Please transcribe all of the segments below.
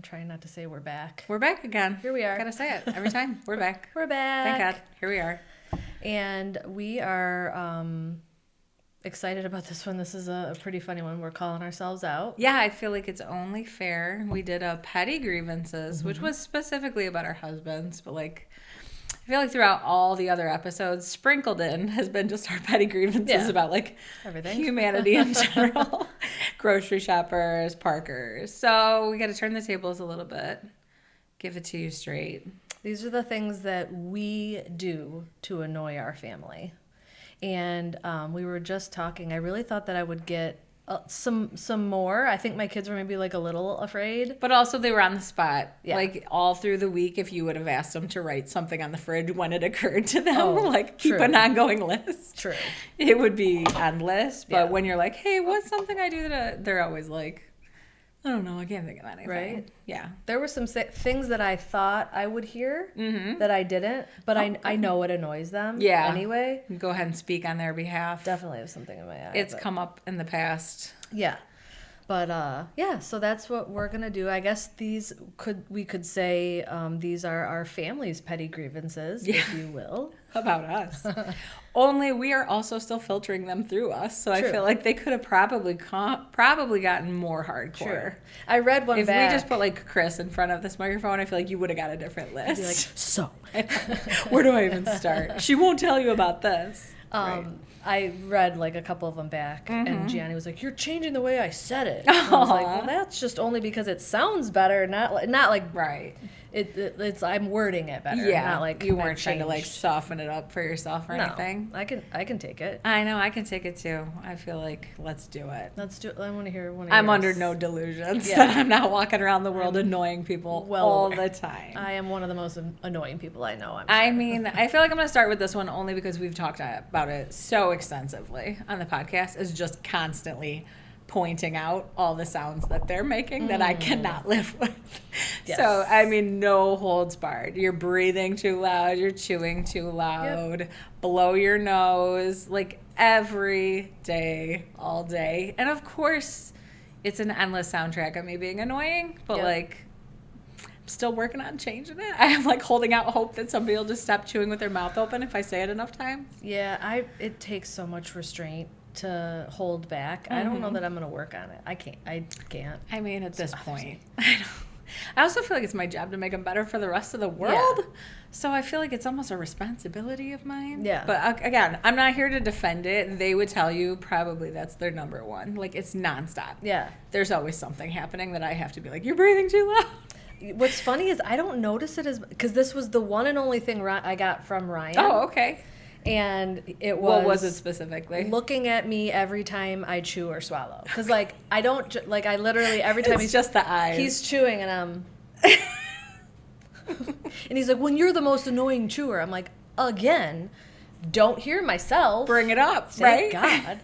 I'm trying not to say we're back. We're back again. Here we are. Gotta say it every time. We're back. We're back. Thank God. Here we are. And we are excited about this one. This is a pretty funny one. We're calling ourselves out. Yeah, I feel like it's only fair. We did a petty grievances, which was specifically about our husbands, but like I feel like throughout all the other episodes, sprinkled in has been just our petty grievances about like everything, humanity in general, grocery shoppers, parkers. So we got to turn the tables a little bit, give it to you straight. These are the things that we do to annoy our family. And we were just talking. I really thought that I would get some more. I think my kids were maybe like a little afraid. But also they were on the spot. Yeah. Like all through the week, if you would have asked them to write something on the fridge when it occurred to them, like keep an ongoing list. True. It would be endless. But when you're like, hey, what's something I do that they're always like, I don't know. I can't think of anything. Right? Yeah. There were some things that I thought I would hear that I didn't, but I know it annoys them anyway. Go ahead and speak on their behalf. Definitely have something in my eye. It's come up in the past. Yeah. But, so that's what we're going to do. I guess we could say these are our family's petty grievances, if you will. About us. Only we are also still filtering them through us. So I feel like they could have probably gotten more hardcore. True. I read one back. If we just put like Chris in front of this microphone, I feel like you would have got a different list. I'd be like, so. Where do I even start? She won't tell you about this. Right. I read like a couple of them back, and Gianni was like, "You're changing the way I said it." And I was like, "Well, that's just only because it sounds better, not like right." It's I'm wording it better. Yeah, not like you weren't trying to like soften it up for yourself or anything. I can take it. I know I can take it too. I feel like let's do it. Let's do it. I want to hear one. I'm under no delusions that I'm not walking around the world annoying people all the time. I am one of the most annoying people I know. I mean, I feel like I'm going to start with this one only because we've talked about it so extensively on the podcast. Is just constantly pointing out all the sounds that they're making that I cannot live with. Yes. So, I mean, no holds barred. You're breathing too loud. You're chewing too loud. Yep. Blow your nose. Like, every day, all day. And, of course, it's an endless soundtrack of me being annoying. But, like, I'm still working on changing it. I am, like, holding out hope that somebody will just stop chewing with their mouth open if I say it enough times. Yeah, it takes so much restraint to hold back. I don't know that I'm going to work on it. I can't. I mean, at this point, I also feel like it's my job to make them better for the rest of the world. Yeah. So I feel like it's almost a responsibility of mine. Yeah. But again, I'm not here to defend it. They would tell you probably that's their number one. Like, it's nonstop. Yeah. There's always something happening that I have to be like, you're breathing too loud. What's funny is I don't notice it because this was the one and only thing I got from Ryan. Oh, okay. And it was... What was it specifically? Looking at me every time I chew or swallow. Because, like, I don't... Like, I literally... Every time it's just the eyes. He's chewing and and he's like, when you're the most annoying chewer. I'm like, again, don't hear myself. Bring it up, Thank God.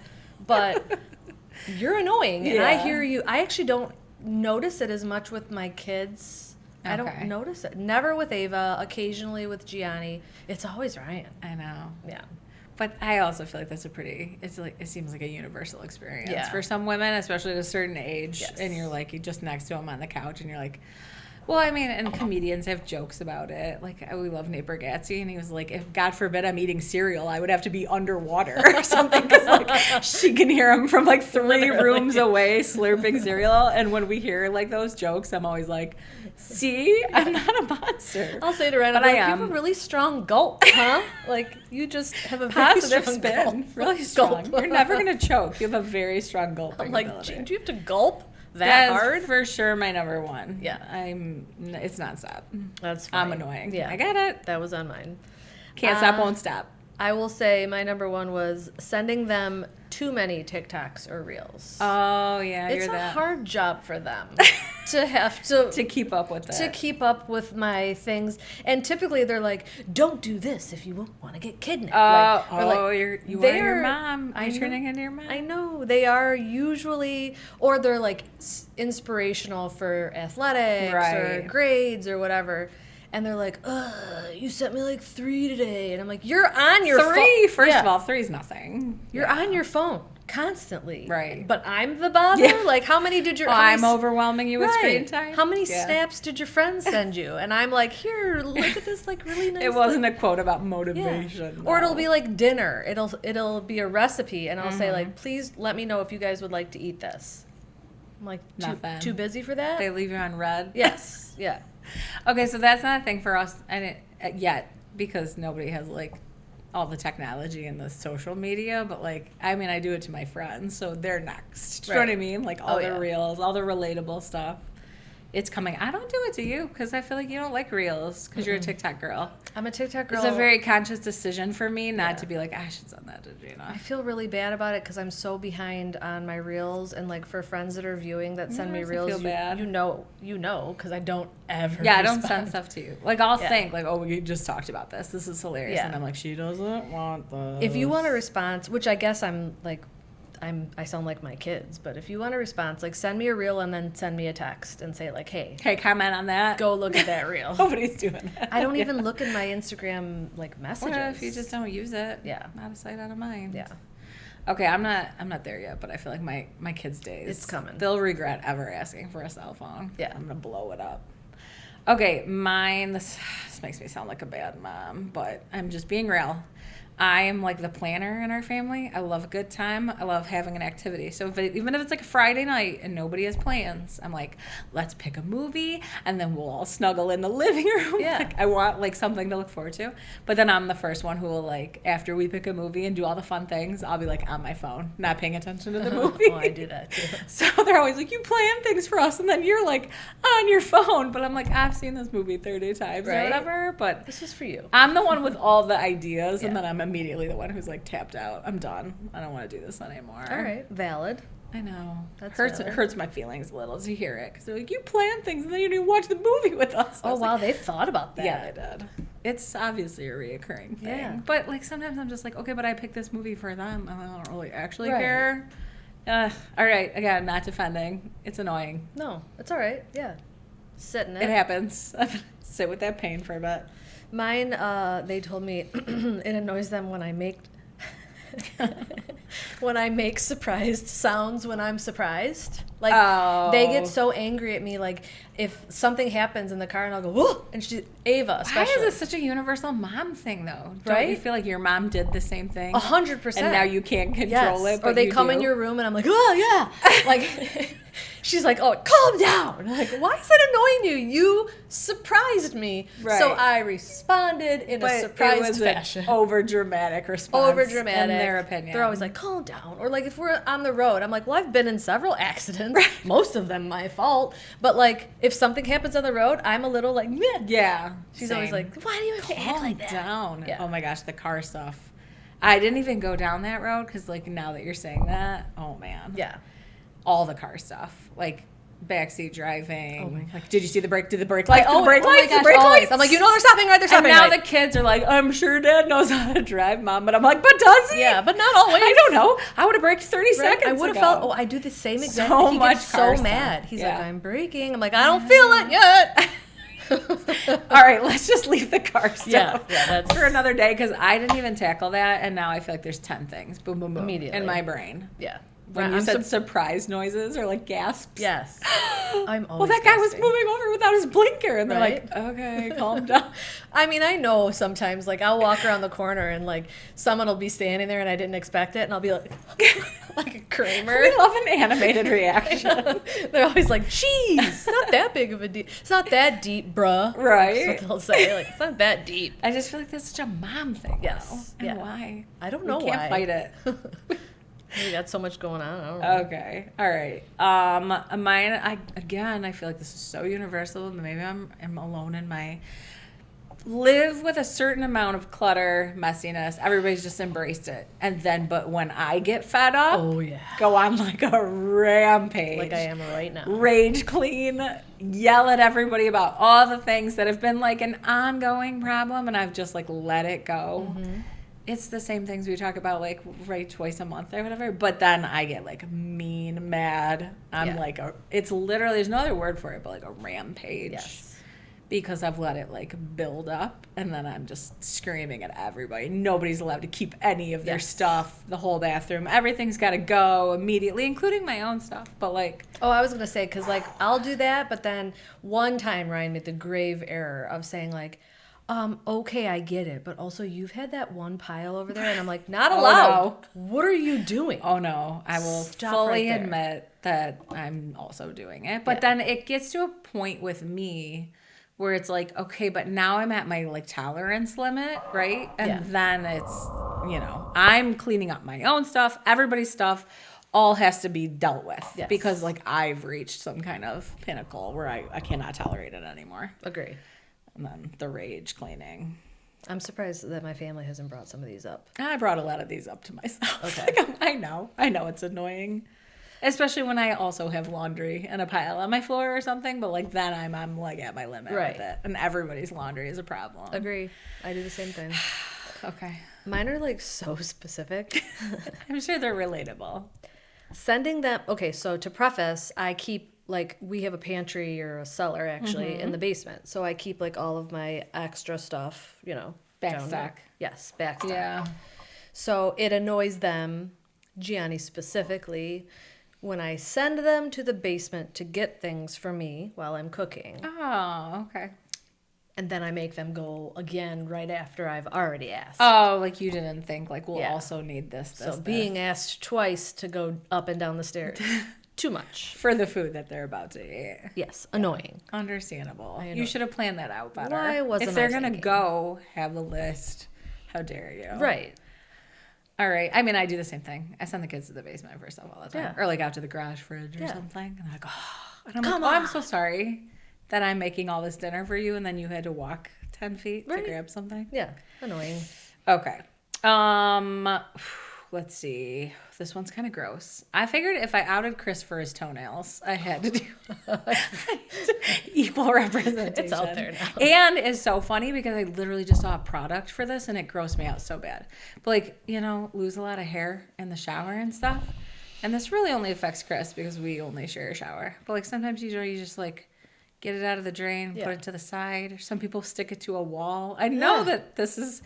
But you're annoying. And I hear you. I actually don't notice it as much with my kids. I don't notice it. Never with Ava. Occasionally with Gianni. It's always Ryan. I know. Yeah. But I also feel like that's it seems like a universal experience for some women, especially at a certain age. Yes. And you're like, you're just next to him on the couch and you're like, well, I mean, and comedians have jokes about it. Like, we love Nate Bargatze, and he was like, if God forbid I'm eating cereal, I would have to be underwater or something, because, like, she can hear him from, like, 3 rooms away slurping cereal. And when we hear, like, those jokes, I'm always like, see, I'm not a monster. I'll say to Ryan, you have a really strong gulp, huh? Like, you just have a very positive strong spin. Gulp. Really strong. You're never going to choke. You have a very strong gulping ability. Do you have to gulp? That hard? For sure my number one. Yeah. It's nonstop. That's funny. I'm annoying. Yeah. I get it. That was on mine. Can't stop, won't stop. I will say my number one was sending them too many TikToks or Reels. Oh, yeah. It's a hard job for them to have to keep up with it. To keep up with my things. And typically they're like, don't do this if you want to get kidnapped. You are your mom. You're turning into your mom. I know. They are usually, or they're like inspirational for athletics or grades or whatever. And they're like, you sent me like 3 today. And I'm like, you're on your phone. 3? First of all, 3 is nothing. You're on your phone. constantly. Right. But I'm the bother? Yeah. Like, how many did your... I'm overwhelming you with screen time? How many snaps did your friends send you? And I'm like, here, look at this, like, really nice... It wasn't a quote about motivation. Or it'll be like dinner. It'll be a recipe, and I'll say, like, please let me know if you guys would like to eat this. I'm like, too busy for that? They leave you on red? Yes. Yeah. Okay, so that's not a thing for us yet, because nobody has, like, all the technology and the social media, but, like, I mean, I do it to my friends, so they're next. Do you know what I mean? Like, all the reels, all the relatable stuff. It's coming. I don't do it to you because I feel like you don't like reels because you're a TikTok girl. I'm a TikTok girl. It's a very conscious decision for me not to be like, I should send that to Gina. I feel really bad about it because I'm so behind on my reels, and like for friends that are viewing that send me reels, feel bad. you know, because I don't ever. Yeah, I don't send stuff to you. Like I'll think like, oh, we just talked about this. This is hilarious, and I'm like, she doesn't want this. If you want a response, which I guess I sound like my kids, but if you want a response, like send me a reel and then send me a text and say like, hey, comment on that. Go look at that reel. Nobody's doing that. I don't even look at my Instagram like messages. What if you just don't use it? Yeah. Out of sight, out of mind. Yeah. Okay, I'm not there yet, but I feel like my kids' days. It's coming. They'll regret ever asking for a cell phone. Yeah. I'm gonna blow it up. Okay, mine. This makes me sound like a bad mom, but I'm just being real. I am like the planner in our family. I love a good time. I love having an activity. So even if it's like a Friday night and nobody has plans, I'm like, let's pick a movie and then we'll all snuggle in the living room. Yeah. Like, I want like something to look forward to. But then I'm the first one who will like, after we pick a movie and do all the fun things, I'll be like on my phone, not paying attention to the movie. Oh, I do that too. So they're always like, you plan things for us and then you're like on your phone. But I'm like, I've seen this movie 30 times or whatever. But this is for you. I'm the one with all the ideas and then I'm immediately the one who's like tapped out. I'm done. I don't want to do this anymore. All right, valid. I know. That's hurts my feelings a little to hear it because they're like, you plan things and then you didn't watch the movie with us. Oh wow, they thought about that. Yeah, they did. It's obviously a reoccurring thing. Yeah. But like sometimes I'm just like, okay, but I picked this movie for them and I don't really actually care. All right, again, not defending. It's annoying. No, it's all right. Yeah, sit in it. It happens. Sit with that pain for a bit. Mine, they told me it annoys them when I make surprised sounds when I'm surprised. Like they get so angry at me. Like if something happens in the car and I'll go, whoa, and Ava especially. Why is this such a universal mom thing though? Right? Don't you feel like your mom did the same thing? 100%. And now you can't control it. But or they come in your room and I'm like, oh yeah, like. She's like, oh, calm down. I'm like, why is that annoying you? You surprised me. Right. So I responded in a surprised fashion. Over-dramatic response. Over-dramatic. In their opinion. They're always like, calm down. Or like if we're on the road, I'm like, well, I've been in several accidents. Right. Most of them my fault. But like if something happens on the road, I'm a little like, meh. Yeah. She's always like, why do you have to act like that? Calm down. Yeah. Oh my gosh, the car stuff. I didn't even go down that road because like now that you're saying that, oh man. Yeah. All the car stuff, like backseat driving. Oh my gosh. Like, did you see the brake? Did the brake like, lights? Oh, the brake lights? My gosh, the brake always. lights? I'm like, you know they're stopping right. They're stopping right. And now right. the kids are like, I'm sure Dad knows how to drive, Mom. But I'm like, but does he? Yeah, but not always. I don't know. I would have braked 30 seconds I would have ago. felt. Oh, I do the same exact. So he much gets car so mad. stuff. He's like, I'm braking. I'm like, I don't feel it yet. All right, let's just leave the car stuff yeah, that's for another day because I didn't even tackle that, and now I feel like there's 10 things, boom, boom, boom, immediately in my brain. Yeah. When you said surprise noises or like gasps. Yes. I'm always well, that guy was moving over without his blinker, and they're like, okay, calm down. I mean, I know sometimes, like, I'll walk around the corner and, like, someone will be standing there and I didn't expect it, and I'll be like, like a Kramer. We love an animated reaction. They're always like, jeez, it's not that big of a deep. It's not that deep, bruh. Right. That's what they'll say. Like, it's not that deep. I just feel like that's such a mom thing. Yes. Though. And why? I don't know why. We can't fight it. Maybe got so much going on. I don't know. Okay. All right. Mine. I feel like this is so universal. Maybe I'm alone in my live with a certain amount of clutter, messiness. Everybody's just embraced it, and then but when I get fed up, oh yeah, go on like a rampage, like I am right now. Rage clean, yell at everybody about all the things that have been like an ongoing problem, and I've just like let it go. Mm-hmm. It's the same things we talk about, like, right, twice a month or whatever. But then I get, like, mean, mad. I'm like, it's literally, there's no other word for it, but, like, a rampage. Yes. because I've let it like build up, and then I'm just screaming at everybody. Nobody's allowed to keep any of their stuff, the whole bathroom. Everything's got to go immediately, including my own stuff. But like, oh, I was gonna say, because like I'll do that, but then one time Ryan made the grave error of saying like, okay, I get it, but also you've had that one pile over there, and I'm like, not allowed. No. What are you doing? Oh no, I will fully admit that I'm also doing it. But then it gets to a point with me where it's like, okay, but now I'm at my like tolerance limit, right? And then it's, you know, I'm cleaning up my own stuff, everybody's stuff, all has to be dealt with because like I've reached some kind of pinnacle where I cannot tolerate it anymore. Agree. And then the rage cleaning. I'm surprised that my family hasn't brought some of these up. I brought a lot of these up to myself. Okay. Like, I know it's annoying. Especially when I also have laundry in a pile on my floor or something, but like then I'm like at my limit with it. And everybody's laundry is a problem. Agree. I do the same thing. Okay. Mine are like so specific. I'm sure they're relatable. Sending them, okay, so to preface, I keep like, we have a pantry or a cellar actually in the basement. So I keep like all of my extra stuff, you know. Backstock. Yes, backstock. Yeah. So it annoys them, Gianni specifically, when I send them to the basement to get things for me while I'm cooking. Oh, okay. And then I make them go again right after I've already asked. Oh, like you didn't think like we'll also need this. So being asked twice to go up and down the stairs. Too much. For the food that they're about to eat. Yes, annoying. Understandable. You should have planned that out better. Why wasn't If they're I going to thinking? go, have a list. How dare you? Right. All right. I mean, I do the same thing. I send the kids to the basement for stuff all the time. Yeah. Or like out to the garage fridge or something. And I go, and I'm Come like, on. I'm so sorry that I'm making all this dinner for you and then you had to walk 10 feet to grab something. Yeah, annoying. Okay. Let's see. This one's kind of gross. I figured if I outed Chris for his toenails, I had to do equal representation. It's out there now. And it's so funny because I literally just saw a product for this and it grossed me out so bad. But like, you know, lose a lot of hair in the shower and stuff. And this really only affects Chris because we only share a shower. But like sometimes you just like get it out of the drain, put it to the side. Or some people stick it to a wall. I know that this is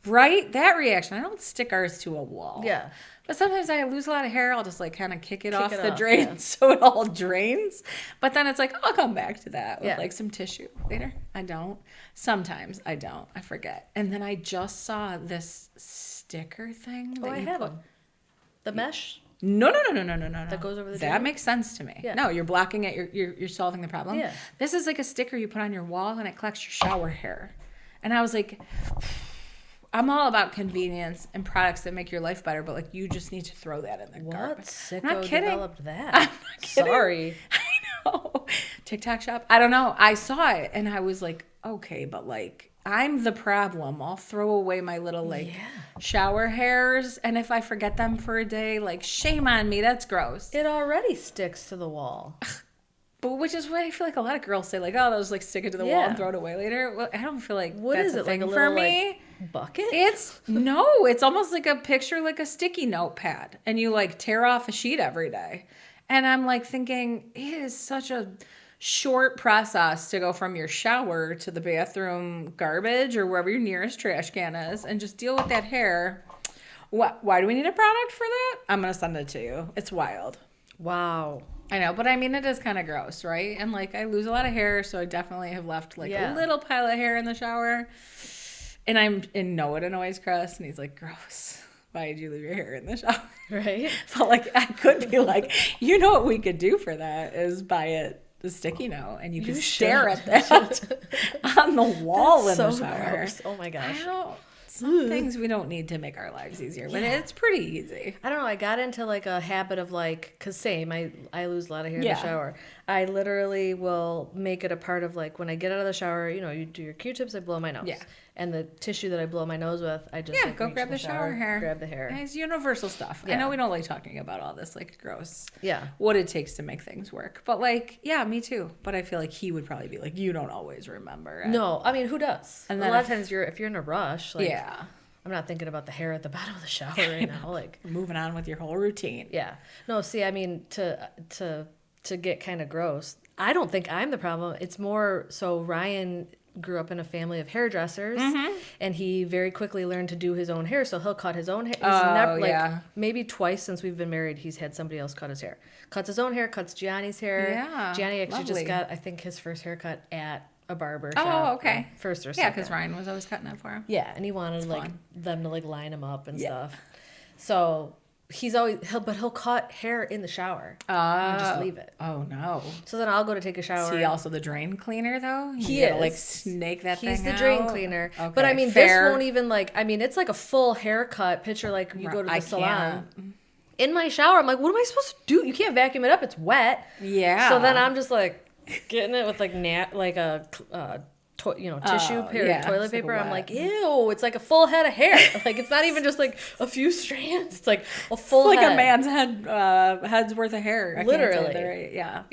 right. That reaction. I don't stick ours to a wall. Yeah. But sometimes I lose a lot of hair. I'll just like kind of kick it off the drain so it all drains. But then it's like, I'll come back to that with like some tissue later. I don't. Sometimes I don't. I forget. And then I just saw this sticker thing. Oh, I have them. The mesh? No. That goes over the drain? That makes sense to me. Yeah. No, you're blocking it. You're solving the problem. Yeah. This is like a sticker you put on your wall and it collects your shower hair. And I was like, I'm all about convenience and products that make your life better, but like you just need to throw that in the garbage. What sicko I'm not kidding. developed that? I'm not kidding. Sorry. I know. TikTok shop. I don't know. I saw it and I was like, okay, but like I'm the problem. I'll throw away my little like shower hairs, and if I forget them for a day, like shame on me. That's gross. It already sticks to the wall. But which is what I feel like a lot of girls say, like, oh, they'll just like stick it to the wall and throw it away later. Well, I don't feel like What that's is a it, thing like a for little, me. like, bucket? It's almost like a picture, like a sticky notepad, and you like tear off a sheet every day. And I'm like thinking, it is such a short process to go from your shower to the bathroom garbage or wherever your nearest trash can is and just deal with that hair. Why do we need a product for that? I'm going to send it to you. It's wild. Wow. I know, but I mean, it is kind of gross, right? And like, I lose a lot of hair, so I definitely have left like a little pile of hair in the shower. And it annoys Chris, and he's like, gross. Why did you leave your hair in the shower? Right. But like, I could be like, you know what we could do for that is buy it the sticky note, and you can stare at that on the wall in the shower. Gross. Oh my gosh. Some things we don't need to make our lives easier, but it's pretty easy. I don't know. I got into like a habit of like, cause same, I lose a lot of hair in the shower. I literally will make it a part of like when I get out of the shower, you know, you do your Q-tips, I blow my nose. Yeah. And the tissue that I blow my nose with, I just like, go grab the shower hair. Grab the hair. It's universal stuff. Yeah. I know we don't like talking about all this like gross. Yeah. What it takes to make things work, but like, yeah, me too. But I feel like he would probably be like, you don't always remember it. No, I mean, who does? And a then lot of times if you're in a rush, like, yeah. I'm not thinking about the hair at the bottom of the shower right now. Like moving on with your whole routine. Yeah. No, see, I mean, to get kind of gross, I don't think I'm the problem. It's more so Ryan grew up in a family of hairdressers, and he very quickly learned to do his own hair. So he'll cut his own hair. Maybe twice since we've been married, he's had somebody else cut his hair. Cuts his own hair, cuts Gianni's hair. Yeah, Gianni actually just got, I think, his first haircut at a barber shop. Oh, okay. First or second. Yeah, because Ryan was always cutting it for him. Yeah, and he wanted them to line him up and stuff. So he'll cut hair in the shower and just leave it. Oh no! So then I'll go to take a shower. Is he also the drain cleaner though? He is. Like snake that thing out? He's the drain cleaner. Okay, but I mean, fair. this won't even it's like a full haircut picture like you go to the salon. In my shower, I'm like, what am I supposed to do? You can't vacuum it up. It's wet. Yeah. So then I'm just like getting it with tissue paper, toilet paper. I'm like, ew, it's like a full head of hair. Like, it's not even just like a few strands. It's like a full head. Like a man's head's worth of hair. Literally. Yeah.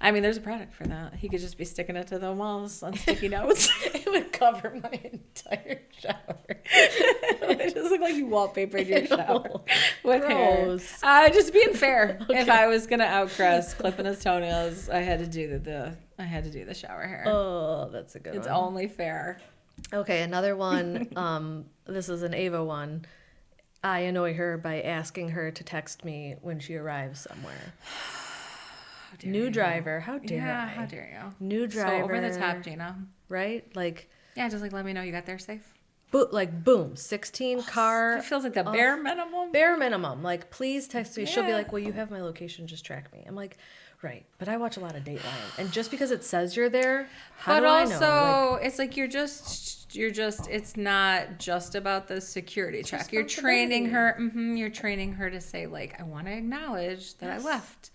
I mean, there's a product for that. He could just be sticking it to the walls on sticky notes. It would cover my entire shower. It just looked like you wallpapered your shower with Gross. hair. Just being fair. Okay. If I was gonna out Chris clipping his toenails, I had to do the shower hair. Oh, that's a good one. It's only fair. Okay, another one. This is an Ava one. I annoy her by asking her to text me when she arrives somewhere. New driver. How dare I? How dare you? New driver. So over the top, Gina. Right? Like. Yeah, just let me know you got there safe. Boom, 16 car. It feels like the bare minimum. Bare minimum. Like, please text me. Yeah. She'll be like, well, you have my location. Just track me. I'm like, right. But I watch a lot of Dateline. And just because it says you're there, how do I know? But also, it's like you're just, it's not just about the security check. You're training her. You're training her to say, like, I want to acknowledge that I left.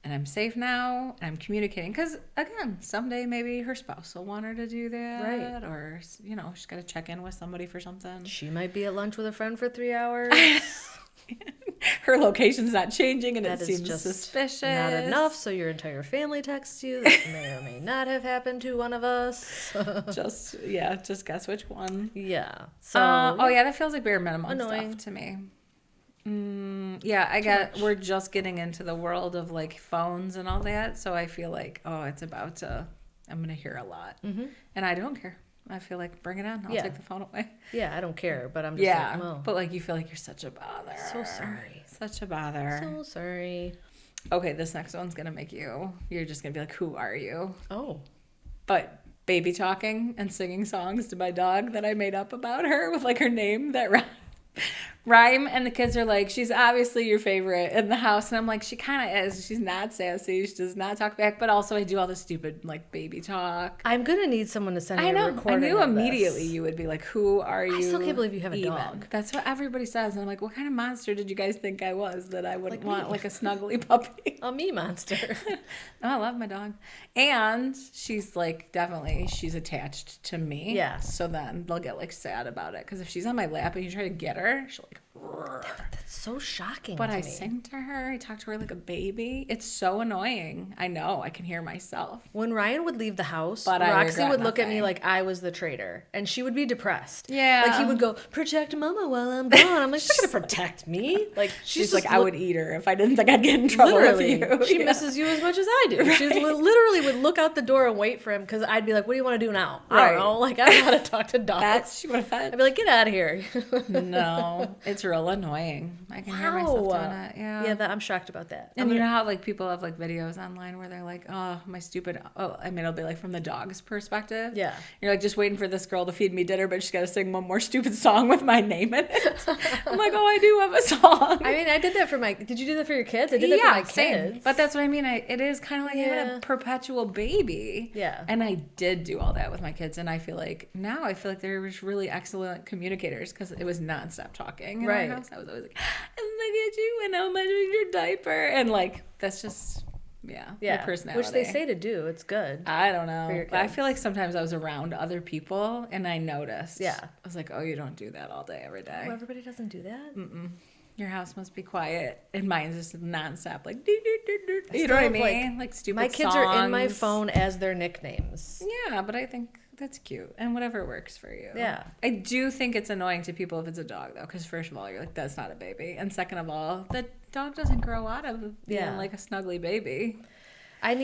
And I'm safe now, and I'm communicating. Because, again, someday maybe her spouse will want her to do that. Right. Or, she's got to check in with somebody for something. She might be at lunch with a friend for 3 hours. Her location's not changing, and that it seems just suspicious. Not enough, so your entire family texts you. That may or may not have happened to one of us. just guess which one. Yeah. So. That feels like bare minimum annoying stuff to me. We're just getting into the world of like phones and all that, so I feel like I'm gonna hear a lot, and I don't care. I feel like bring it on. I'll take the phone away. Yeah, I don't care, but I'm just like, well. But like you feel like you're such a bother. So sorry. Such a bother. So sorry. Okay, this next one's gonna make you're just gonna be like, who are you? Oh. But baby talking and singing songs to my dog that I made up about her with like her name that rhyme, and the kids are like, she's obviously your favorite in the house, and I'm like, she kind of is. She's not sassy, she does not talk back, but also I do all the stupid like baby talk. I'm gonna need someone to send me a recording. I knew immediately you would be like, who are you? I still can't believe you have a dog. That's what everybody says, and I'm like, what kind of monster did you guys think I was that I would want like a snuggly puppy? A me monster. No, I love my dog, and she's like she's attached to me. Yeah. So then they'll get like sad about it, because if she's on my lap and you try to get her, she'll like. That's so shocking. But to I me. sing to her. I talk to her like a baby. It's so annoying. I know. I can hear myself. When Ryan would leave the house, Roxy would look at me like I was the traitor, and she would be depressed. Yeah. Like he would go, protect Mama while I'm gone. I'm like, she's gonna protect me. Like she's like, I would eat her if I didn't think I'd get in trouble with you. She misses you as much as I do. Right. She literally would look out the door and wait for him, because I'd be like, what do you want to do now? I don't know. Like, I don't know how to talk to dogs. That's she would have said. I'd be like, get out of here. No, it's real annoying. I can hear myself doing it. Yeah. Yeah, I'm shocked about that. And you know how like people have like videos online where they're like, oh, my stupid. Oh, I mean, it'll be like from the dog's perspective. Yeah. You're like just waiting for this girl to feed me dinner, but she's got to sing one more stupid song with my name in it. I'm like, oh, I do have a song. I mean, I did that for Did you do that for your kids? I did that for my kids. Same. But that's what I mean. It is kind of like having a perpetual baby. Yeah. And I did do all that with my kids, and I feel like they're just really excellent communicators, because it was nonstop talking in our house. I was always like, and look at you, and how much is your diaper, and like that's just my personality, which they say to do. It's good. I don't know. I feel like sometimes I was around other people and I noticed. Yeah, I was like, oh, you don't do that all day every day. Oh, everybody doesn't do that. Your house must be quiet, and mine's just nonstop, like do do do do. You know what I mean? Like stupid. My kids are in my phone as their nicknames. Yeah, but I think that's cute, and whatever works for you. Yeah. I do think it's annoying to people if it's a dog, though, because first of all, you're like, that's not a baby, and second of all, the dog doesn't grow out of being like a snuggly baby. I'm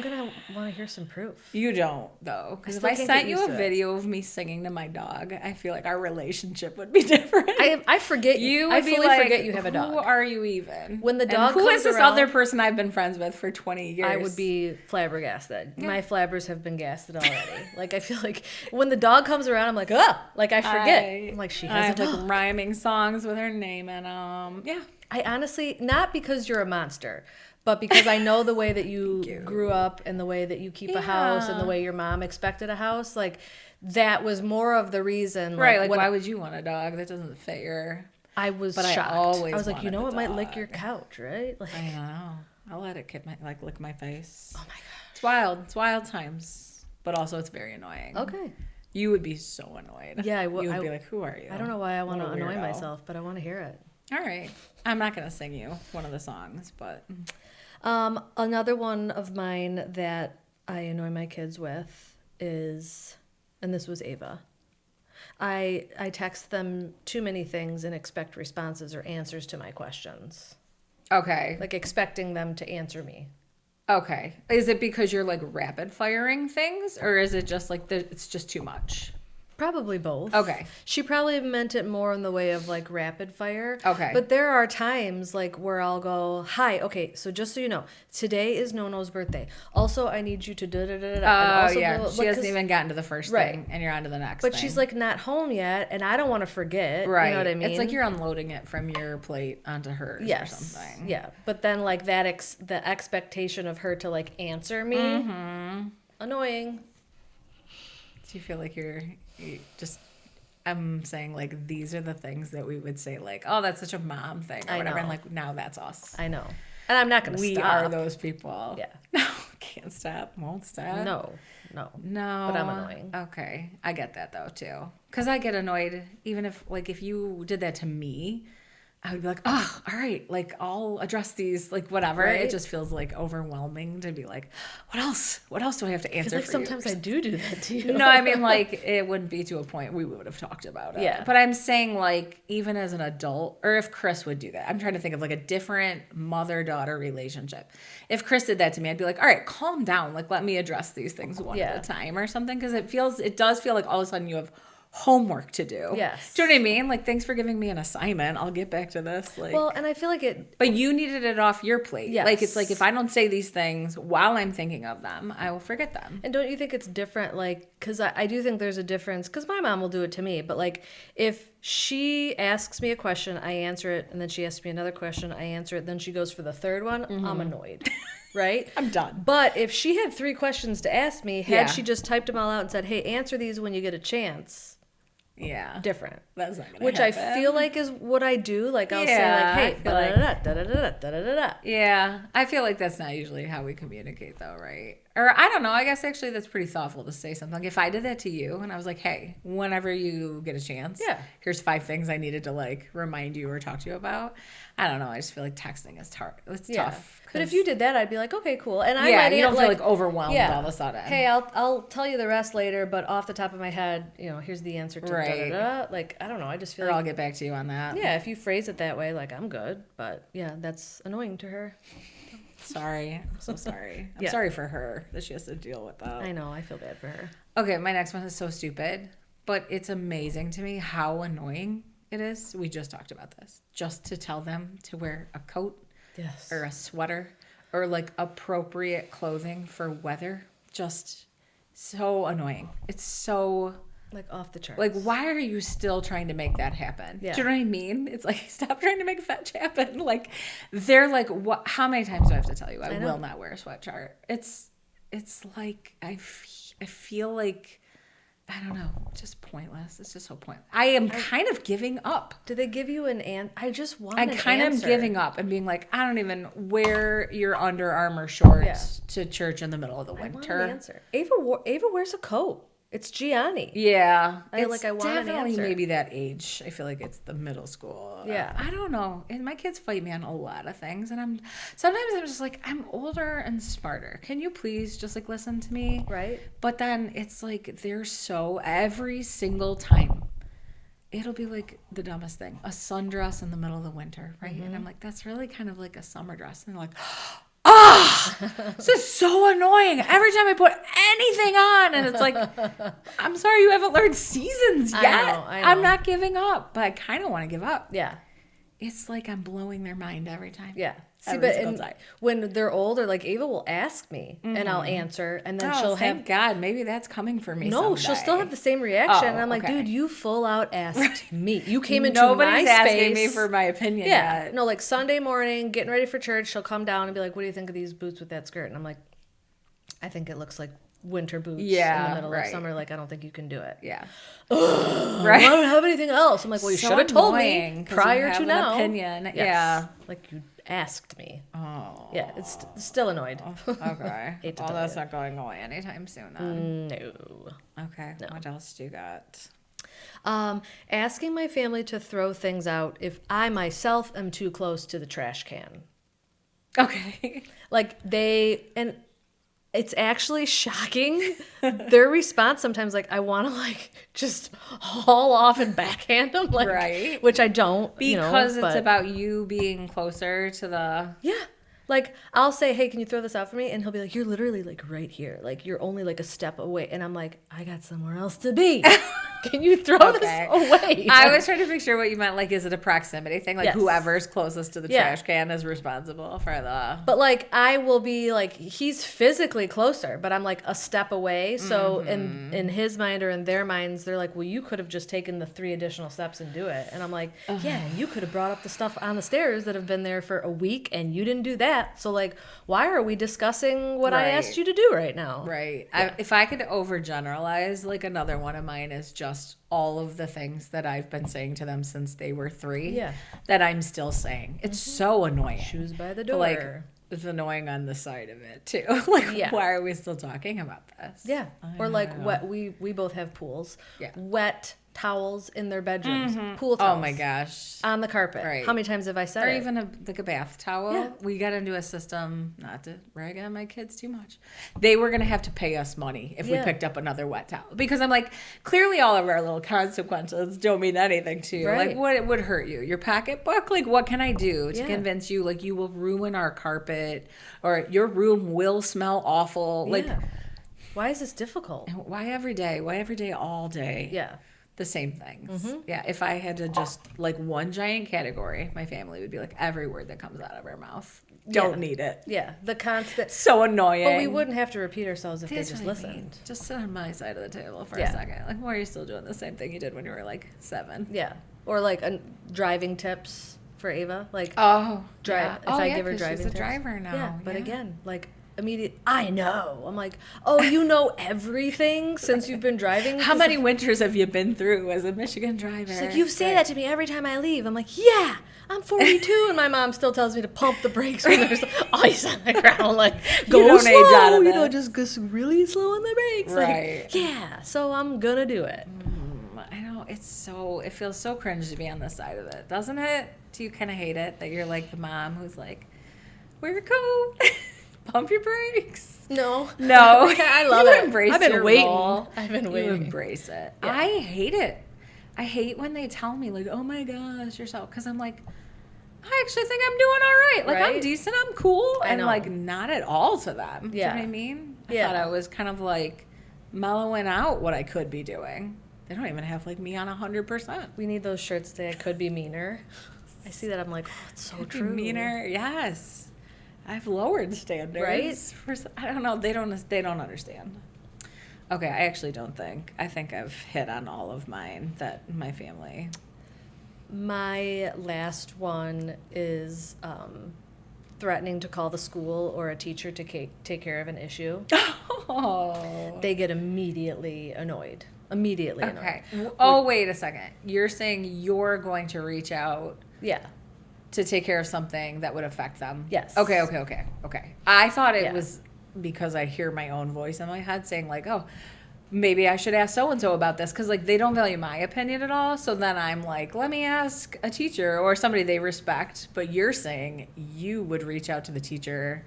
gonna want to hear some proof. You don't, though, because if I sent you a video of me singing to my dog, I feel like our relationship would be different. I forget you. I fully forget you have a dog. Who are you even? When the dog who comes is this around, other person I've been friends with for 20 years? I would be flabbergasted. Yeah. My flabbers have been gasted already. Like I feel like when the dog comes around, I'm like, oh, like I forget. I'm like, she has a dog. Like rhyming songs with her name in them. Yeah. I honestly, not because you're a monster, but because I know the way that you grew up and the way that you keep a house and the way your mom expected a house, like that was more of the reason. Right, like why would you want a dog that doesn't fit your... I was shocked. I was like, you know, it might lick your couch, right? Like, I know. I'll let it lick my face. Oh my god. It's wild. It's wild times. But also it's very annoying. Okay. You would be so annoyed. Yeah, I would. You would be like, who are you? I don't know why I want to annoy myself, but I want to hear it. All right. I'm not going to sing you one of the songs, but... Another one of mine that I annoy my kids with is, and this was Ava, I text them too many things and expect responses or answers to my questions. Okay. Like expecting them to answer me. Okay. Is it because you're like rapid firing things, or is it just like it's just too much? Probably both. Okay. She probably meant it more in the way of like rapid fire. Okay. But there are times like where I'll go, hi, okay, so just so you know, today is Nono's birthday. Also, I need you to da-da-da-da-da. Oh, yeah. She hasn't even gotten to the first thing, and you're on to the next thing. But she's like not home yet, and I don't want to forget. Right. You know what I mean? It's like you're unloading it from your plate onto hers or something. Yeah. But then like the expectation of her to like answer me, annoying. Do you feel like I'm saying like these are the things that we would say like, oh, that's such a mom thing or whatever, and like now that's us. I know, and I'm not gonna stop. We are those people. Yeah. No, can't stop, won't stop. No. But I'm annoying. Okay, I get that though too, because I get annoyed even if you did that to me. I would be like, oh, all right, like I'll address these, like whatever. Right? It just feels like overwhelming to be like, what else? What else do I have to answer? Like sometimes I do that to you. No, I mean like it wouldn't be to a point we would have talked about it. Yeah. But I'm saying like even as an adult, or if Chris would do that, I'm trying to think of like a different mother-daughter relationship. If Chris did that to me, I'd be like, all right, calm down. Like let me address these things one at a time or something, because it does feel like all of a sudden you have homework to do. Yes. Do you know what I mean? Like, thanks for giving me an assignment. I'll get back to this. Like, well, and I feel like it... But you needed it off your plate. Yes. Like, it's like if I don't say these things while I'm thinking of them, I will forget them. And don't you think it's different? Like, because I do think there's a difference, because my mom will do it to me. But, like, if she asks me a question, I answer it, and then she asks me another question, I answer it, then she goes for the third one, I'm annoyed. Right? I'm done. But if she had 3 questions to ask me, had she just typed them all out and said, hey, answer these when you get a chance... Yeah. Different. That's not gonna Which happen. I feel like is what I do. Like I'll say like, hey, da-da-da-da-da-da-da-da-da. Yeah. I feel like that's not usually how we communicate though, right? Or I don't know. I guess actually that's pretty thoughtful to say something. Like if I did that to you and I was like, hey, whenever you get a chance, here's 5 things I needed to like remind you or talk to you about. I don't know. I just feel like texting is hard. It's tough. But if you did that, I'd be like, okay, cool. And I you don't feel like overwhelmed all of a sudden. Hey, I'll tell you the rest later, but off the top of my head, here's the answer to da-da-da. Like, I don't know. I just feel I'll get back to you on that. Yeah, if you phrase it that way, like, I'm good. But yeah, that's annoying to her. Sorry. I'm so sorry. I'm sorry for her that she has to deal with that. I know. I feel bad for her. Okay, my next one is so stupid, but it's amazing to me how annoying it is. We just talked about this. Just to tell them to wear a coat or a sweater or like appropriate clothing for weather. Just so annoying. It's so... like off the charts. Like, why are you still trying to make that happen? Yeah. Do you know what I mean? It's like, stop trying to make fetch happen. Like, they're like, what? How many times do I have to tell you I will not wear a sweatshirt? It's like, I feel like, I don't know, just pointless. It's just so pointless. I am kind of giving up. Do they give you an answer? I just want an answer. I kind of giving up and being like, I don't even wear your Under Armour shorts to church in the middle of the winter. I want an answer. Ava wears a coat. It's Gianni. Yeah. I want an answer. Maybe that age. I feel like it's the middle school. Yeah. I don't know. And my kids fight me on a lot of things. And sometimes I'm just like, I'm older and smarter. Can you please just like listen to me? Right. But then it's like, every single time, it'll be like the dumbest thing. A sundress in the middle of the winter, right? Mm-hmm. And I'm like, that's really kind of like a summer dress. And they're like, oh, this is so annoying. Every time I put anything on, and it's like, I'm sorry you haven't learned seasons yet. I know. I'm not giving up, but I kind of want to give up. Yeah. It's like I'm blowing their mind every time. Yeah. See, Every but single time. when they're older, like Ava will ask me and I'll answer, and then she'll thank God. Maybe that's coming for me. No, someday. she'll still have the same reaction. And I'm like, okay. dude, you full out asked me. You came into Nobody's my asking space. me for my opinion Yeah. yet. No, like Sunday morning, getting ready for church, she'll come down and be like, what do you think of these boots with that skirt? And I'm like, I think it looks like winter boots in the middle of summer. Like, I don't think you can do it. Yeah. Right. I don't have anything else. I'm like, well, you So should have told me annoying, 'cause prior you have to an now. opinion. Yes. Yeah. Like you asked me. Oh. Yeah, it's still annoyed. Okay. Hate to Well, tell that's you. not going away anytime soon then. No. Okay. What else do you got? Asking my family to throw things out if I myself am too close to the trash can. Okay. Like and it's actually shocking. Their response sometimes, like, I want to like just haul off and backhand them, like, Right. which I don't, Because but it's about you being closer to the... yeah. Like, I'll say, hey, can you throw this out for me? And he'll be like, you're literally like right here. Like, you're only like a step away. And I'm like, I got somewhere else to be. Can you throw this away? I was trying to picture what you meant. Like, is it a proximity thing? Like, Yes. whoever's closest to the Yeah. trash can is responsible for the... But like, I will be like, he's physically closer, but I'm like a step away. So in his mind or in their minds, they're like, well, you could have just taken the 3 additional steps and do it. And I'm like, yeah, you could have brought up the stuff on the stairs that have been there for a week and you didn't do that. So like, why are we discussing what I Right. asked you to do right now? Right. Yeah. If I could overgeneralize, like another one of mine is just all of the things that I've been saying to them since they were 3 Yeah. that I'm still saying. It's so annoying. Shoes by the door. Like, it's annoying on the side of it too. Like, Yeah. why are we still talking about this? Yeah. I Or like know. wet. We both have pools. Yeah. Wet towels in their bedrooms. Pool towels. Oh my gosh. On the carpet. Right. How many times have I said Or it? even like a bath towel. Yeah. We got into a system, not to rag on my kids too much. They were going to have to pay us money if we Yeah. picked up another wet towel. Because I'm like, clearly all of our little consequences don't mean anything to you. Right. Like, what would hurt you? Your pocketbook? Like, what can I do to Yeah. convince you, like, you will ruin our carpet or your room will smell awful? Like, Yeah. Why is this difficult? why every day? Why every day, all day? Yeah. The same things. Yeah, if I had to just like one giant category, my family would be like every word that comes out of our mouth. Don't need it. Yeah. The constant. So annoying. But we wouldn't have to repeat ourselves if That's they just what I mean. listened. Just sit on my side of the table for Yeah. a second. Like, why are you still doing the same thing you did when you were like 7? Yeah. Or like driving tips for Ava. Like Oh, drive. If I give her driving she's a tips. driver now. Yeah. But again, like immediate. I know. I'm like, oh, you know everything since you've been driving. How many winters have you been through as a Michigan driver? She's like, you say that to me every time I leave. I'm like, yeah, I'm 42, and my mom still tells me to pump the brakes when there's ice on the ground. Like, go don't slow, age out of it. just go really slow on the brakes. Right. Like, yeah, so I'm gonna do it. I know, it feels so cringe to be on this side of it, doesn't it? Do you kind of hate it that you're like the mom who's like, wear a coat, pump your brakes? No, I love it. Embrace I've been your waiting. role. I've been You waiting. embrace it. Yeah. I hate it. I hate when they tell me like, oh my gosh, you're so, because I'm like, I actually think I'm doing all right. Like, I'm Right? decent, I'm cool. I And know. like, not at all to them. Do you Yeah. know what I mean? I Yeah. thought I was kind of like mellowing out what I could be doing. They don't even have like me on 100%. We need those shirts that I could be meaner. I see that. I'm like, oh, it's so true. Meaner, yes. I've lowered standards. Right? I don't know. They don't understand. Okay, I actually don't think. I think I've hit on all of mine that my family. My last one is threatening to call the school or a teacher to take care of an issue. Oh. They get immediately annoyed. Okay. Oh, wait a second. You're saying you're going to reach out Yeah. to take care of something that would affect them? Yes. Okay. I thought it Yeah. was because I hear my own voice in my head saying like, oh, maybe I should ask so-and-so about this because like they don't value my opinion at all. So then I'm like, let me ask a teacher or somebody they respect. But you're saying you would reach out to the teacher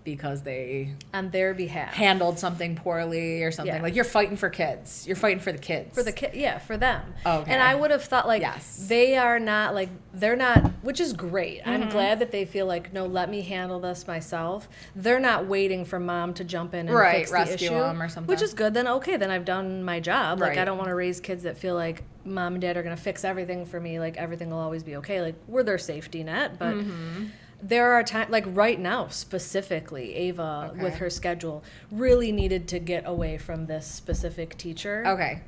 because they on their behalf handled something poorly or something. Like you're fighting for kids. You're fighting for the kids. For the kid, yeah, for them. Okay. And I would have thought like they are not like they're not, which is great. I'm glad that they feel like no, let me handle this myself. They're not waiting for mom to jump in and fix the rescue issue, them or something. which is good. Then okay, then I've done my job. Like I don't want to raise kids that feel like mom and dad are going to fix everything for me. Like everything will always be okay. Like we're their safety net, but. There are times, like right now specifically, Ava, with her schedule, really needed to get away from this specific teacher. Okay.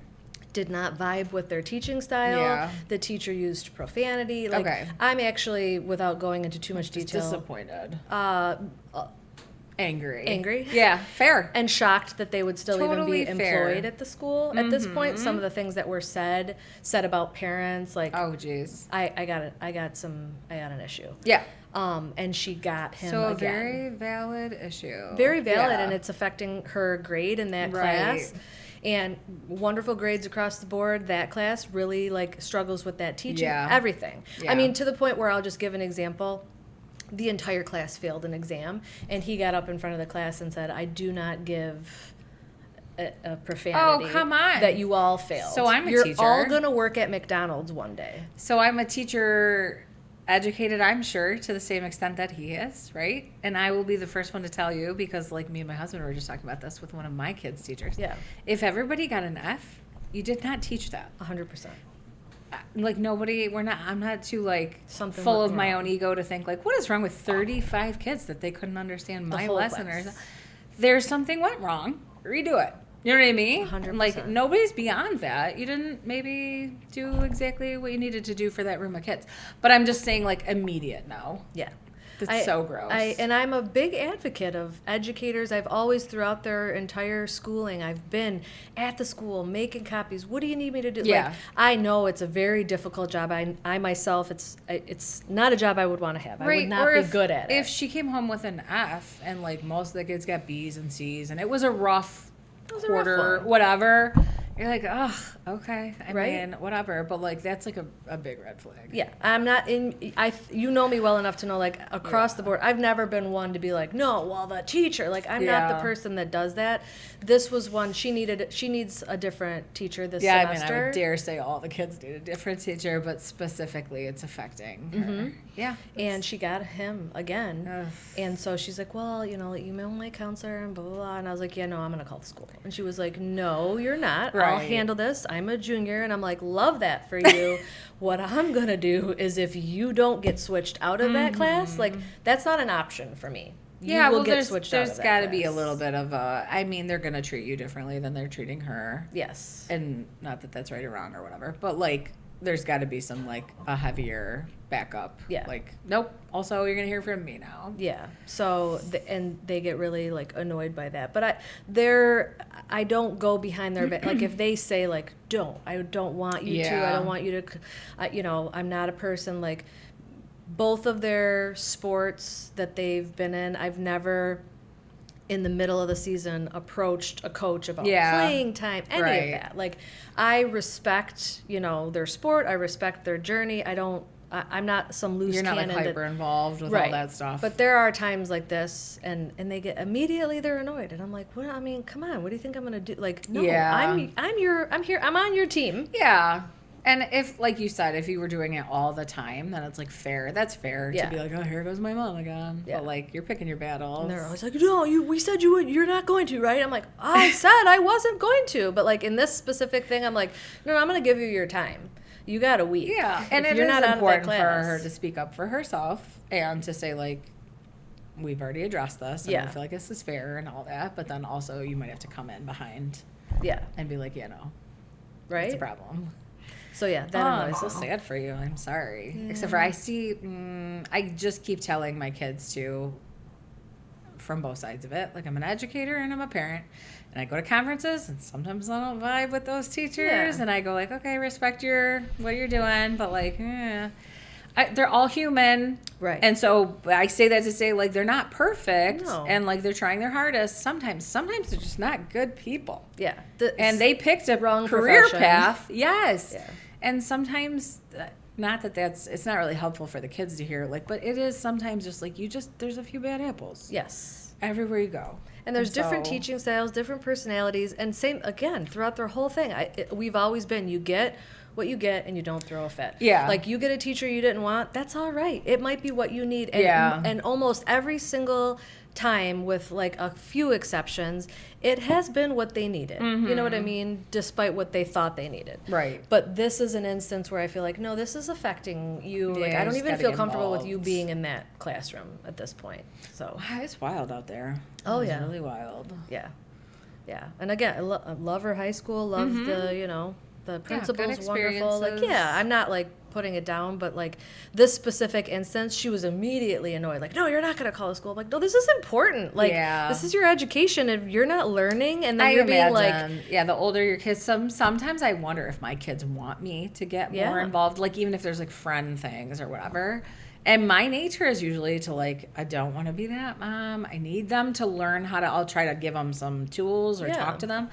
Did not vibe with their teaching style. Yeah. The teacher used profanity. Like, I'm actually, without going into too much detail, disappointed. Angry. Angry. Yeah, fair. And shocked that they would still Totally even be fair. employed at the school at this point. Some of the things that were said about parents, like, oh jeez, I got an issue. Yeah. And she got him so again. a very valid issue. Very valid, and it's affecting her grade in that class. And wonderful grades across the board. That class really like struggles with that teaching. Everything. I mean, to the point where I'll just give an example. The entire class failed an exam, and he got up in front of the class and said, "I do not give a profanity. Oh, come on. That you all failed. So I'm a You're teacher. all gonna work at McDonald's one day." So I'm a teacher, educated, I'm sure, to the same extent that he is, right? And I will be the first one to tell you, because like me and my husband were just talking about this with one of my kids' teachers. Yeah. If everybody got an F, you did not teach that. 100%. Like nobody, I'm not too like Something full of went my wrong. own ego to think like, what is wrong with 35 kids that they couldn't understand my whole lesson class. or there's something went wrong, redo it. You know what I mean? 100%. Like nobody's beyond that. You didn't maybe do exactly what you needed to do for that room of kids. But I'm just saying like immediate no. Yeah. That's so gross. And I'm a big advocate of educators. I've always, throughout their entire schooling, I've been at the school making copies. What do you need me to do? Yeah. Like, I know it's a very difficult job. I myself, it's not a job I would want to have. I would not be good at it. If she came home with an F and like most of the kids got B's and C's and it was a rough quarter, whatever. You're like, ugh, okay. I mean, whatever. But, like, that's, like, a big red flag. Yeah. I'm not in... You know me well enough to know, like, across the board, I've never been one to be like, no, well, the teacher. Like, I'm not the person that does that. This was one... She needs a different teacher this semester. I mean, I would dare say all the kids need a different teacher, but specifically it's affecting her. Yeah. And she got him again. Ugh. And so she's like, well, email my counselor and blah, blah, blah. And I was like, yeah, no, I'm going to call the school. And she was like, no, you're not. I'll handle this. I'm a junior. And I'm like, love that for you. What I'm going to do is if you don't get switched out of that class, like, that's not an option for me. There's got to be a little bit of I mean, they're going to treat you differently than they're treating her. Yes. And not that that's right or wrong or whatever, but, like, there's got to be some, like, a heavier backup. Yeah. Like, nope, also you're going to hear from me now. Yeah. So, and they get really, like, annoyed by that. But I don't go behind their back. Like, if they say, like, I don't want you to, I don't want you to, I'm not a person, like, both of their sports that they've been in, I've never... in the middle of the season approached a coach about playing time, any of that. Like, I respect, their sport. I respect their journey. I'm not some loose cannon. You're not like hyper involved with all that stuff. But there are times like this, and they get immediately they're annoyed, and I'm like, what? I mean, come on, what do you think I'm gonna do? Like, no, I'm here, I'm on your team. Yeah. And if, like you said, if you were doing it all the time, then it's, like, fair. That's fair to be like, oh, here goes my mom again. Yeah. But, like, you're picking your battles. And they're always like, no, we said you would. You're not going to, right? I'm like, I said I wasn't going to. But, like, in this specific thing, I'm like, no, I'm going to give you your time. You got a week. Yeah. And it is important for her to speak up for herself and to say, like, we've already addressed this. And I feel like this is fair and all that. But then also you might have to come in behind. Yeah. And be like, no. Right? It's a problem. So, yeah, that annoys me. I'm so sad for you. I'm sorry. Yeah. Except for I just keep telling my kids too, from both sides of it. Like, I'm an educator and I'm a parent. And I go to conferences and sometimes I don't vibe with those teachers. Yeah. And I go like, okay, respect what you're doing. But, like, they're all human. Right. And so I say that to say, like, they're not perfect. No. And, like, they're trying their hardest. Sometimes they're just not good people. Yeah. And they picked a wrong career profession. path. Yes. Yeah. And sometimes, not that it's not really helpful for the kids to hear, like, but it is sometimes just like there's a few bad apples. Yes. everywhere you go. And there's different teaching styles, different personalities, and same, again, throughout their whole thing. We've always been, you get what you get and you don't throw a fit. Yeah. Like, you get a teacher you didn't want, that's all right. It might be what you need. And, and almost every single time, with like a few exceptions, it has been what they needed. You know what I mean? Despite what they thought they needed. Right. But this is an instance where I feel like, no, this is affecting you. Yeah, like, I don't even feel comfortable involved. with you being in that classroom at this point. So It's wild out there. Yeah. It's really wild. Yeah. Yeah. And again, I love her high school, love the, the principal's wonderful. Like, I'm not like putting it down, but like this specific instance, she was immediately annoyed. Like, no, you're not going to call the school. I'm like, no, this is important. Like, this is your education. If you're not learning, and then you're being like, the older your kids, sometimes I wonder if my kids want me to get more involved. Like, even if there's like friend things or whatever. And my nature is usually to like, I don't want to be that mom. I need them to learn how to, I'll try to give them some tools or talk to them.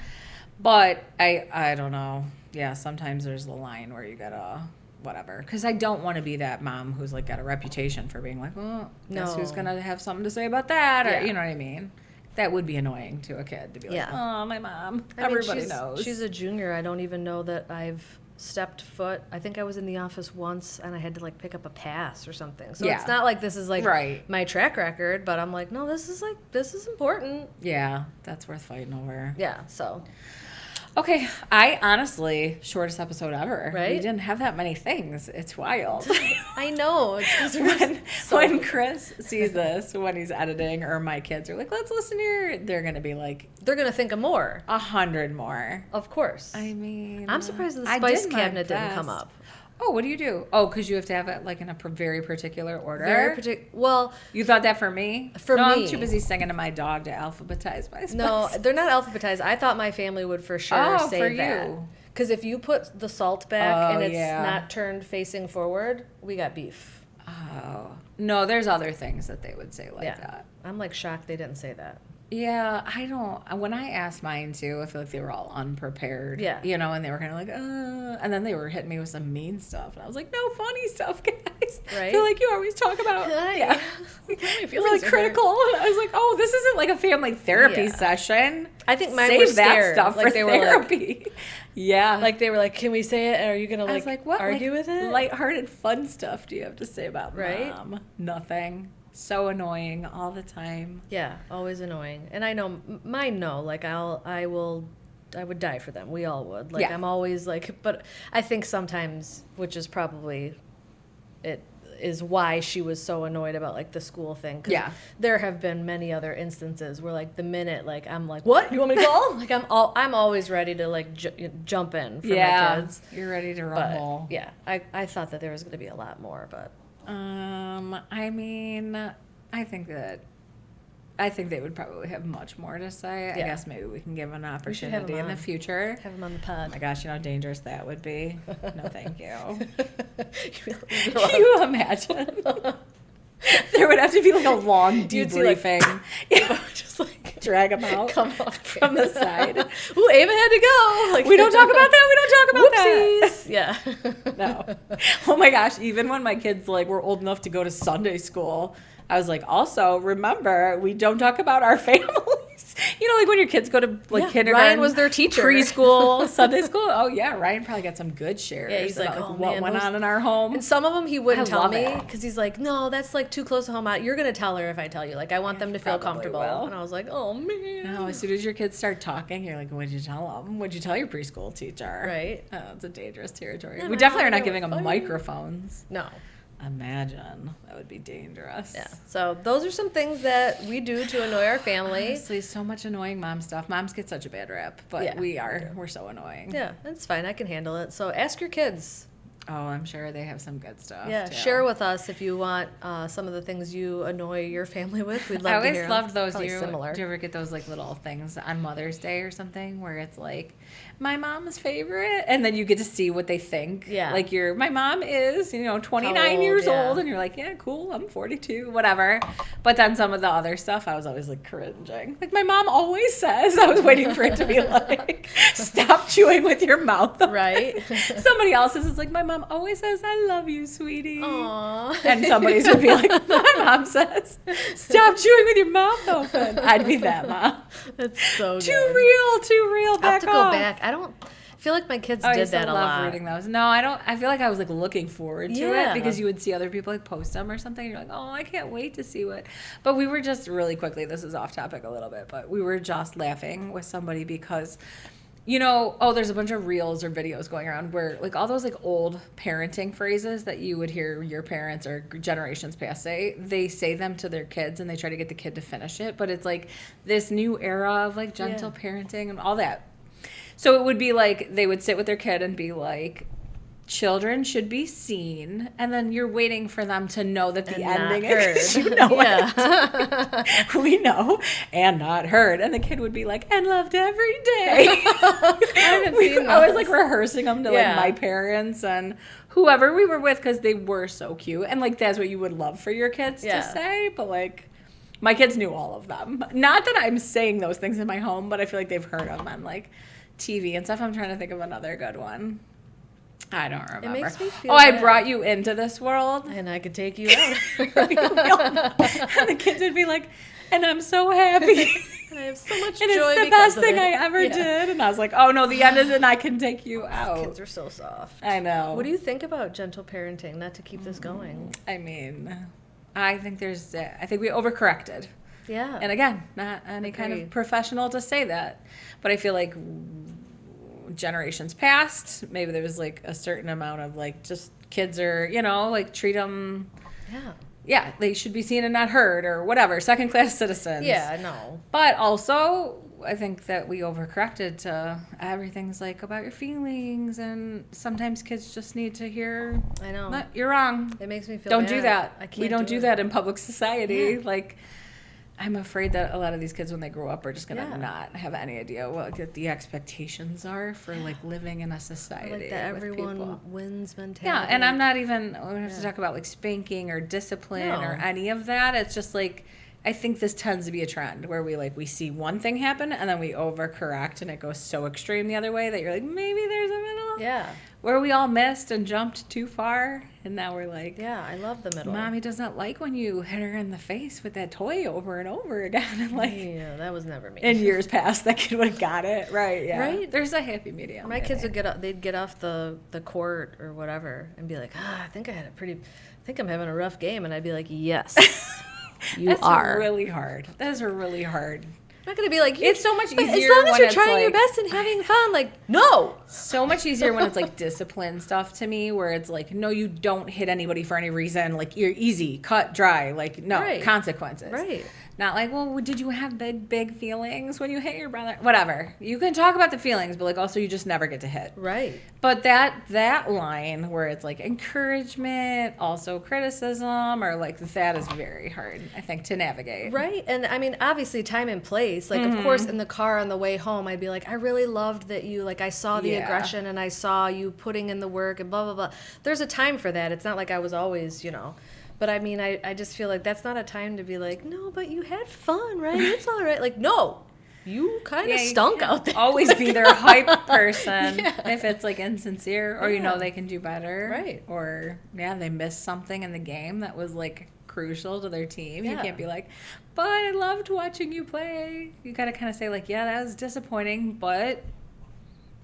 But I don't know. Yeah, sometimes there's the line where you gotta whatever. Because I don't want to be that mom who's like got a reputation for being like, well, guess who's gonna have something to say about that? Or, you know what I mean? That would be annoying to a kid to be like, oh, my mom. Everybody knows. She's a junior. I don't even know that I've stepped foot. I think I was in the office once and I had to like pick up a pass or something. So it's not like this is like my track record, but I'm like, no, this is important. Yeah, that's worth fighting over. Yeah, so. Okay, I honestly, shortest episode ever. Right? We didn't have that many things. It's wild. I know. It's when Chris sees this, when he's editing, or my kids are like, let's listen here, they're going to be like... They're going to think of more. 100 more. Of course. I mean... I'm surprised the spice cabinet didn't come up. Oh, what do you do? Oh, because you have to have it like in a very particular order. Well, you thought that for me? For me, I'm too busy singing to my dog to alphabetize my spice. No, they're not alphabetized. I thought my family would for sure say for that. You. Because if you put the salt back and it's not turned facing forward, we got beef. Oh no, there's other things that they would say like that. I'm like shocked they didn't say that. Yeah, I don't. When I asked mine too, I feel like they were all unprepared. Yeah. You know, and they were kind of like, and then they were hitting me with some mean stuff. And I was like, no, funny stuff, guys. Right. I feel like you always talk about, You're like critical. And I was like, oh, this isn't like a family therapy session. I think mine were scared. That stuff like for they therapy. Yeah. Like they were like, can we say it? Are you going to like what? Argue with it? Lighthearted, fun stuff do you have to say about right? Mom? Nothing. So annoying all the time. Yeah, always annoying. And I know mine know. Like I would die for them. We all would. Like I'm always like, but I think sometimes, which is probably it is why she was so annoyed about like the school thing. 'Cause there have been many other instances where like the minute like I'm like, what? You want me to call? Like I'm always ready to like jump in for my kids. You're ready to rumble. But, I thought that there was going to be a lot more, but. I mean, I think they would probably have much more to say. I guess maybe we can give an opportunity in the future. Have them on the pod. Oh my gosh, you know how dangerous that would be. No, thank you. Can you imagine? There would have to be like a long debriefing. Like, just like drag them out from the side. Ooh, Ava had to go. Like, we don't talk about that. We don't talk about Whoopsies. that. Yeah. No. Oh my gosh. Even when my kids like were old enough to go to Sunday school, I was like, also remember, we don't talk about our families. You know, like when your kids go to like kindergarten. Ryan was their teacher. Preschool, Sunday school. Oh yeah, Ryan probably got some good shares. Yeah, he's like, what went on in our home. And some of them he wouldn't tell me because he's like, no, that's like too close to home. You're gonna tell her if I tell you. Like I want them to feel comfortable. Will. And I was like, oh man. No, as soon as your kids start talking, you're like, what'd you tell them? What'd you tell your preschool teacher? Right. Oh, it's a dangerous territory. We definitely are not giving them microphones. No. Imagine. That would be dangerous. Yeah. So those are some things that we do to annoy our family. Honestly, so much annoying mom stuff. Moms get such a bad rap, but we're so annoying. Yeah, it's fine. I can handle it. So ask your kids. Oh, I'm sure they have some good stuff. Yeah, too. Share with us if you want some of the things you annoy your family with. We'd love to hear them. I always loved those. Similar. Do you ever get those like little things on Mother's Day or something where it's like my mom's favorite, and then you get to see what they think. Yeah. Like my mom is 29 years old, and you're like, yeah, cool. I'm 42, whatever. But then some of the other stuff, I was always like cringing. Like my mom always says. I was waiting for it to be like, stop chewing with your mouth. Right. Somebody else's is like my mom mom always says, I love you, sweetie. Aww. And somebody's would be like, my mom says, stop chewing with your mouth open. I'd be that mom. That's so good. Too real. I have to Back go off. back. I feel like my kids I did used to that a love lot. reading those. No, I don't. I feel like I was like looking forward to Yeah. it because you would see other people like post them or something. And you're like, oh, I can't wait to see what. But we were just really quickly. This is off topic a little bit, but we were just laughing with somebody because, there's a bunch of reels or videos going around where like all those like old parenting phrases that you would hear your parents or generations past say, they say them to their kids and they try to get the kid to finish it. But it's like this new era of like gentle parenting and all that. So it would be like they would sit with their kid and be like, children should be seen, and then you're waiting for them to know that the ending is you know it. We know, and not heard. And the kid would be like, and loved every day. I was like rehearsing them to like my parents and whoever we were with because they were so cute. And like that's what you would love for your kids to say, but like my kids knew all of them. Not that I'm saying those things in my home, but I feel like they've heard them on like TV and stuff. I'm trying to think of another good one. I don't remember. It makes me feel I brought you into this world. And I could take you out. And the kids would be like, and I'm so happy. And I have so much and joy it's the best thing I ever did. And I was like, oh no, the end is and I can take you out. Kids are so soft. I know. What do you think about gentle parenting? Not to keep this going. I mean, I think we overcorrected. Yeah. And again, not any kind of professional to say that. But I feel like generations past, maybe there was like a certain amount of like just kids are, like treat them. Yeah, they should be seen and not heard or whatever, second class citizens. Yeah, no. But also, I think that we overcorrected to everything's like about your feelings, and sometimes kids just need to hear, I know. You're wrong. It makes me feel Don't bad. do that. I can't We don't do it. that in public society. Yeah. Like, I'm afraid that a lot of these kids, when they grow up, are just gonna not have any idea what the expectations are for like living in a society. Like that with everyone people. wins mentality. Yeah, and I'm not even. We don't have to talk about like spanking or discipline or any of that. It's just like I think this tends to be a trend where we see one thing happen and then we overcorrect and it goes so extreme the other way that you're like, maybe there's a middle. Yeah. Where we all missed and jumped too far, and now we're like, yeah, I love the middle. Mommy does not like when you hit her in the face with that toy over and over again. And like, yeah, that was never me. in years past, that kid would have got it right. Yeah, right. There's a happy medium. My kids would they'd get off the court or whatever and be like, I think I'm having a rough game, and I'd be like, yes, you are. That's really hard. That is really hard. I'm not gonna be like, it's so much easier as long as when you're it's trying your like- best and having fun. Like, no. So much easier when it's like discipline stuff to me, where it's like, no, you don't hit anybody for any reason. Like, you're easy, cut, dry. Like, no, consequences. Right. Not like, well, did you have big feelings when you hit your brother? Whatever. You can talk about the feelings, but like also you just never get to hit. Right. But that line where it's like encouragement, also criticism, or like that is very hard, I think, to navigate. Right. And I mean, obviously time and place. Like, of course, in the car on the way home, I'd be like, I really loved that you, like, I saw the aggression and I saw you putting in the work and blah, blah, blah. There's a time for that. It's not like I was always, But I mean, I just feel like that's not a time to be like, no, but you had fun, right? It's all right. Like, no, you kind of stunk out there. Always be their hype person if it's like insincere or they can do better. Right. Or, they missed something in the game that was like crucial to their team. Yeah. You can't be like, but I loved watching you play. You got to kind of say like, yeah, that was disappointing, but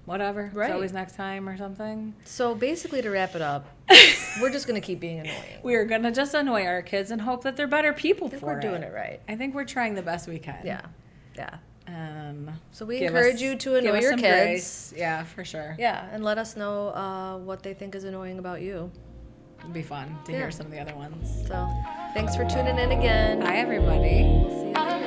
whatever. Right. It's always next time or something. So basically, to wrap it up, we're just going to keep being annoying. We're going to just annoy our kids and hope that they're better people for it. We're doing it right. I think we're trying the best we can. Yeah. Yeah. So we Give encourage us- you to give annoy us your some kids. grace. Yeah, for sure. Yeah, and let us know what they think is annoying about you. It'd be fun to hear some of the other ones. So thanks for tuning in again. Bye, everybody. See you later.